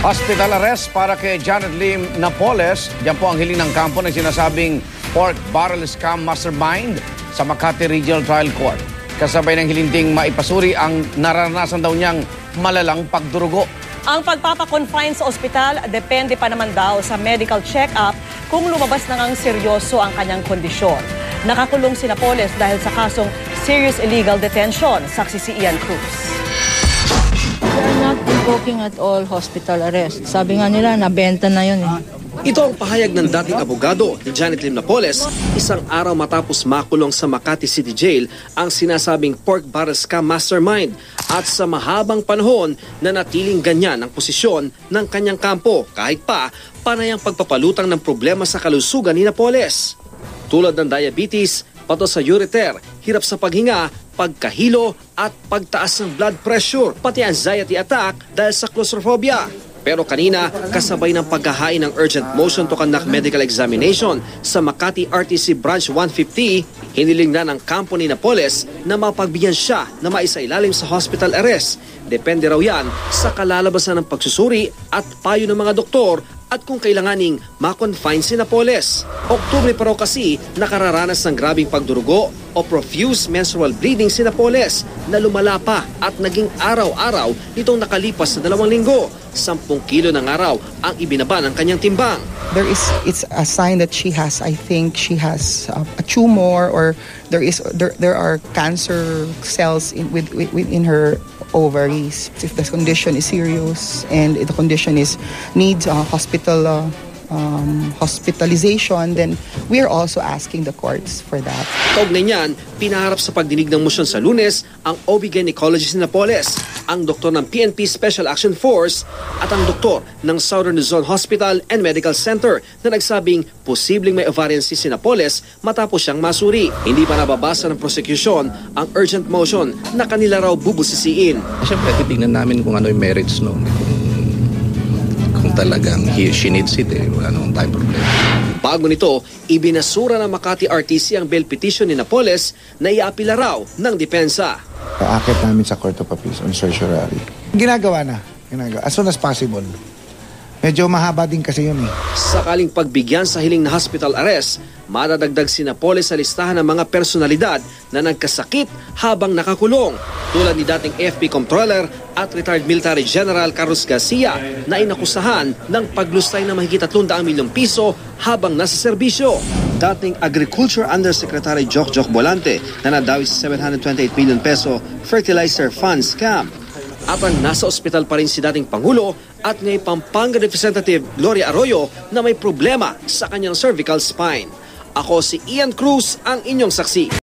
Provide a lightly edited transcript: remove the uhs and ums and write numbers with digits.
Hospital arrest para kay Janet Lim Napoles. Diyan po ang hiling ng kampo ng sinasabing pork barrel scam mastermind sa Makati Regional Trial Court. Kasabay ng hilinding maipasuri ang naranasan daw niyang malalang pagdurugo. Ang pagpapakonfine sa ospital, depende pa naman daw sa medical check-up kung lumabas na ngang seryoso ang kanyang kondisyon. Nakakulong si Napoles dahil sa kasong serious illegal detention, saksi si Ian Cruz. They're not invoking at all hospital arrest. Sabi nga nila, nabenta na yun eh. Ito ang pahayag ng dating abogado ni Janet Lim Napoles isang araw matapos makulong sa Makati City Jail ang sinasabing pork barrel scam mastermind at sa mahabang panahon na natiling ganyan ang posisyon ng kanyang kampo kahit pa panay ang pagpapalutang ng problema sa kalusugan ni Napoles. Tulad ng diabetes, pato sa ureter, hirap sa paghinga, pagkahilo at pagtaas ng blood pressure, pati anxiety attack dahil sa claustrophobia. Pero kanina, kasabay ng paghahain ng urgent motion to conduct medical examination sa Makati RTC Branch 150, hiniling na ng kampo ni Napoles na mapagbigyan siya na maisailalim sa hospital arrest. Depende raw yan sa kalalabasan ng pagsusuri at payo ng mga doktor at kung kailanganing ma-confine si Napoles. Oktubre pa raw kasi nakararanas ng grabing pagdurugo o profuse menstrual bleeding si Napoles na lumala pa at naging araw-araw nitong nakalipas na 2 linggo. 10 kilo ng araw ang ibinaba ng kanyang timbang. It's a sign that I think she has a tumor or there are cancer cells within her ovaries. If the condition is serious and the condition needs hospitalization, then we are also asking the courts for that. Kaugnay niyan, pinaharap sa pagdinig ng motion sa Lunes ang OB-gynecologist ni Napoles, ang doktor ng PNP Special Action Force at ang doktor ng Southern Luzon Hospital and Medical Center na nagsabing posibleng may ovarian cyst si Napoles matapos siyang masuri. Hindi pa nababasa ng prosecution ang urgent motion na kanila raw bubusisiin. Siyempre, titignan namin kung ano yung merits, no? Kung talagang she needs it, wala namang tayong problema. Bago nito, ibinasura ng Makati RTC ang bail petition ni Napoles na iapila raw ng depensa. Aakit namin sa Court of Appeals on certiorari. Ginagawa na. As soon as possible. Medyo mahaba din kasi yun eh. Sakaling pagbigyan sa hiling na hospital arrest, madadagdag si Napoles sa listahan ng mga personalidad na nagkasakit habang nakakulong. Tulad ni dating AFP Comptroller at retired Military General Carlos Garcia na inakusahan ng paglustay ng mahigit 300 milyong piso habang nasa serbisyo. Dating Agriculture Undersecretary Jok Bolante na nadawi sa 728 million peso fertilizer fund scam. At ang nasa ospital pa rin si dating Pangulo at ngayon Pampanga Representative Gloria Arroyo na may problema sa kanyang cervical spine. Ako si Ian Cruz, ang inyong saksi.